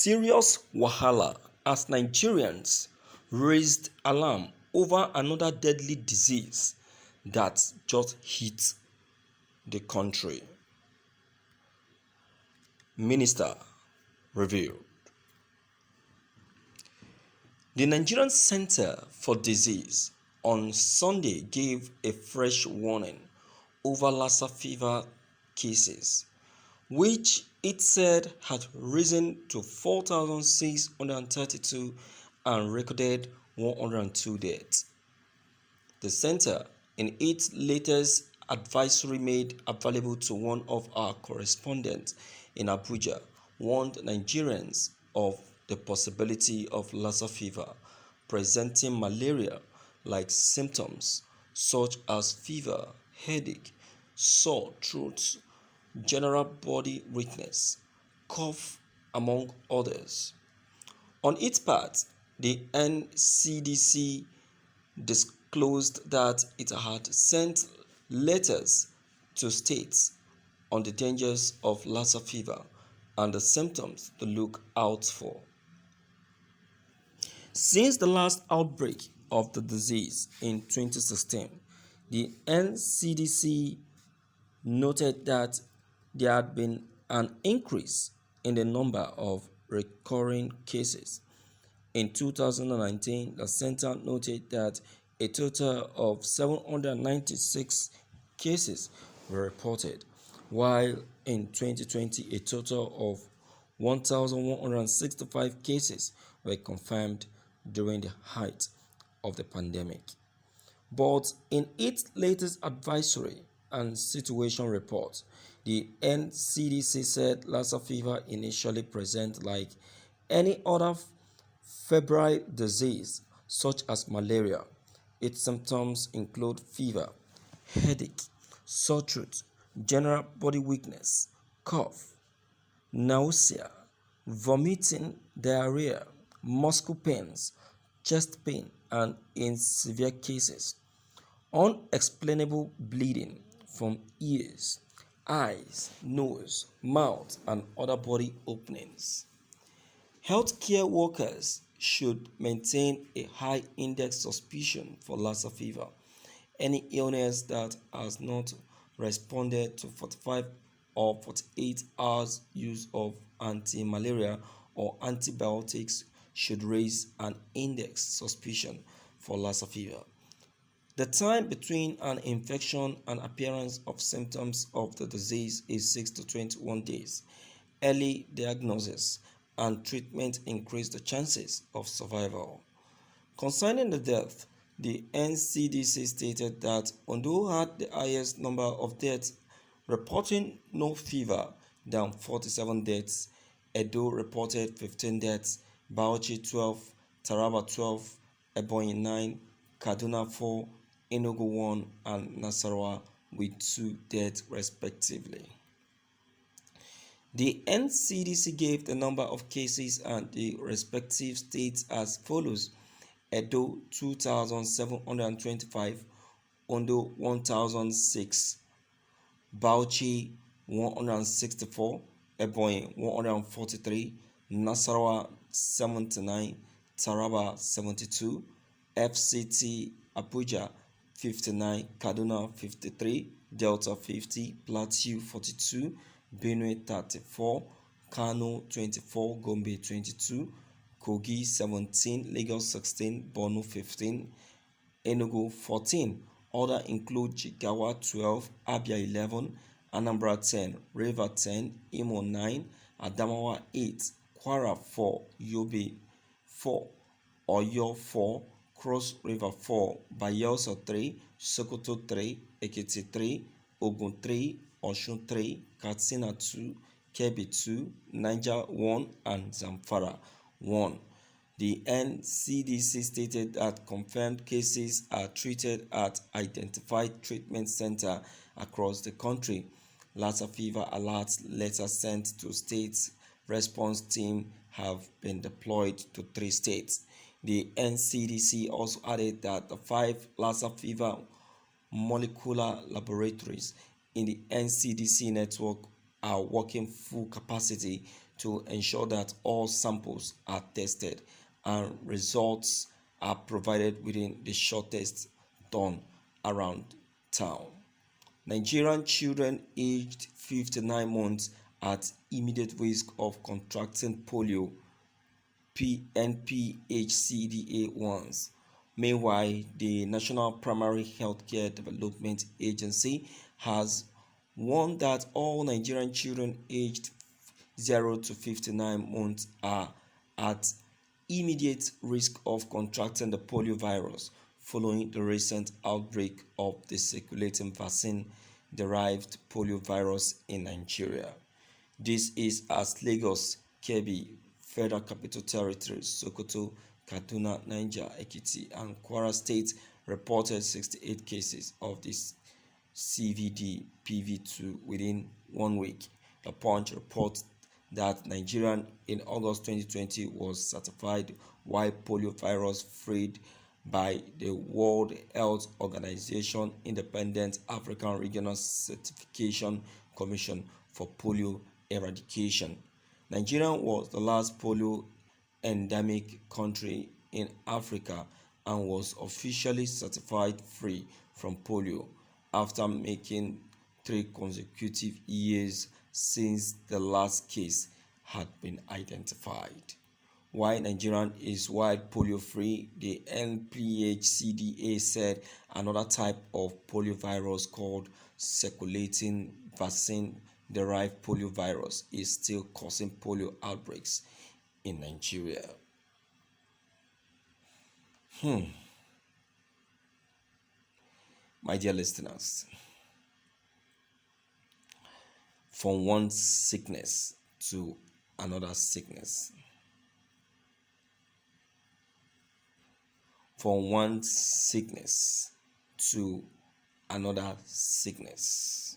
Serious Wāhālā as Nigerians raised alarm over another deadly disease that just hit the country. Minister revealed. The Nigerian Center for Disease on Sunday gave a fresh warning over Lassa fever cases, which it said had risen to 4,632 and recorded 102 deaths. The center, in its latest advisory made available to one of our correspondents in Abuja, warned Nigerians of the possibility of Lassa fever presenting malaria-like symptoms such as fever, headache, sore throat, general body weakness, cough, among others. On its part, the NCDC disclosed that it had sent letters to states on the dangers of Lassa fever and the symptoms to look out for. Since the last outbreak of the disease in 2016, the NCDC noted that there had been an increase in the number of recurring cases. In 2019, the center noted that a total of 796 cases were reported, while in 2020 a total of 1,165 cases were confirmed during the height of the pandemic. But in its latest advisory and situation report, the NCDC said Lassa fever initially presents like any other febrile disease such as malaria. Its symptoms include fever, headache, sore throat, general body weakness, cough, nausea, vomiting, diarrhea, muscle pains, chest pain, and in severe cases, unexplainable bleeding from ears, eyes, nose, mouth, and other body openings. Healthcare workers should maintain a high index suspicion for Lassa fever. Any illness that has not responded to 45 or 48 hours use of anti-malaria or antibiotics should raise an index suspicion for Lassa fever. The time between an infection and appearance of symptoms of the disease is 6 to 21 days. Early diagnosis and treatment increase the chances of survival. Concerning the death, the NCDC stated that Ondo had the highest number of deaths, reporting no fever than 47 deaths. Edo reported 15 deaths, Bauchi 12, Taraba 12, Ebonyi 9, Kaduna 4, Enugu 1, and Nasarawa with 2 deaths respectively. The NCDC gave the number of cases and the respective states as follows: Edo 2,725, Ondo 1,006, Bauchi 164, Ebonyi 143, Nasarawa 79, Taraba 72, FCT Abuja 59, Kaduna 53, Delta 50, Plateau 42, Benue 34, Kano 24, Gombe 22, Kogi 17, Lagos 16, Borno 15, Enugu 14. Other include Jigawa 12, Abia 11, Anambra 10, River 10, Imo 9, Adamawa 8, Kwara 4, Yobe 4, Oyo 4, Cross River 4, Bayelsa 3, Sokoto 3, Ekiti 3, Ogun 3, Osun 3, Katsina 2, Kebbi 2, Niger 1, and Zamfara 1. The NCDC stated that confirmed cases are treated at identified treatment centers across the country. Lassa fever alert letters sent to states response team have been deployed to 3 states. The NCDC also added that the 5 Lassa fever molecular laboratories in the NCDC network are working full capacity to ensure that all samples are tested and results are provided within the shortest turn around town. Nigerian children aged 59 months at immediate risk of contracting polio NPHCDA ones. Meanwhile, the National Primary Healthcare Development Agency has warned that all Nigerian children aged 0 to 59 months are at immediate risk of contracting the polio virus following the recent outbreak of the circulating vaccine-derived polio virus in Nigeria. This is as Lagos, Kebbi, Federal Capital Territory, Sokoto, Kaduna, Niger, Ekiti, and Kwara State reported 68 cases of this CVD PV2 within 1 week. The Punch reports that Nigeria in August 2020 was certified wild polio virus free by the World Health Organization Independent African Regional Certification Commission for Polio Eradication. Nigeria was the last polio endemic country in Africa and was officially certified free from polio after making 3 consecutive years since the last case had been identified. While Nigeria is wild polio free, the NPHCDA said another type of poliovirus called circulating vaccine-derived poliovirus is still causing polio outbreaks in Nigeria. My dear listeners, from one sickness to another sickness, from one sickness to another sickness.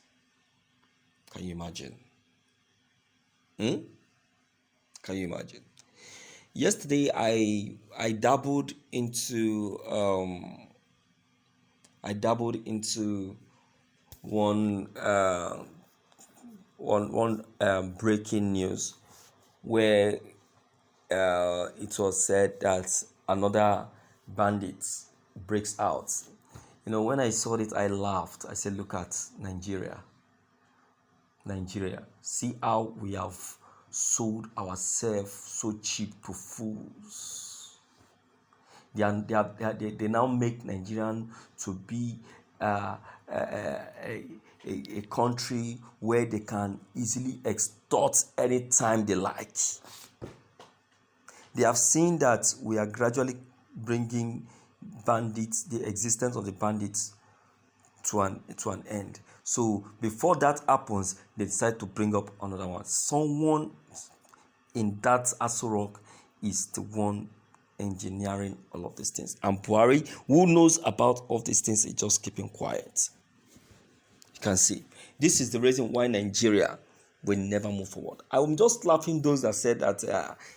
Can you imagine? Can you imagine? Yesterday, I dabbled into one breaking news where it was said that another bandit breaks out. When I saw it, I laughed. I said, look at Nigeria. See how we have sold ourselves so cheap to fools. They now make Nigerian to be a country where they can easily extort anytime they like. They have seen that we are gradually bringing bandits, the existence of the bandits, to an end. So before that happens, they decide to bring up another one. Someone in that Aso Rock is the one engineering all of these things. And Buhari, who knows about all these things, is just keeping quiet. You can see. This is the reason why Nigeria will never move forward. I'm just laughing those that said that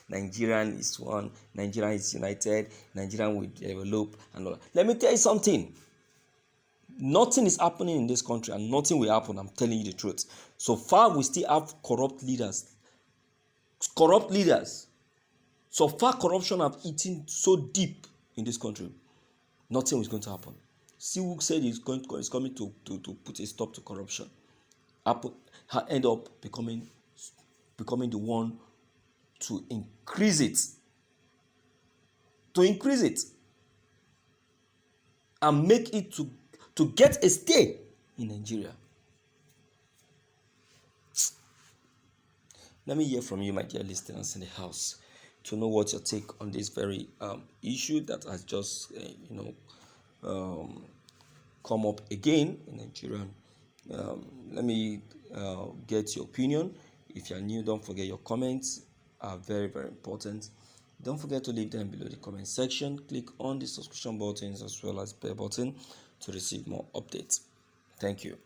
Nigerian is one, Nigerian is united, Nigerian will develop and all that. Let me tell you something. Nothing is happening in this country and nothing will happen. I'm telling you the truth. So far, we still have corrupt leaders. So far, corruption have eaten so deep in this country. Nothing is going to happen. See who said he's coming to put a stop to corruption. End up becoming the one to increase it. And make it to get a stay in Nigeria. Let me hear from you, my dear listeners in the house, to know what your take on this very issue that has just come up again in Nigeria. Let me get your opinion. If you are new, don't forget your comments are very, very important. Don't forget to leave them below the comment section. Click on the subscription buttons as well as bell button to receive more updates. Thank you.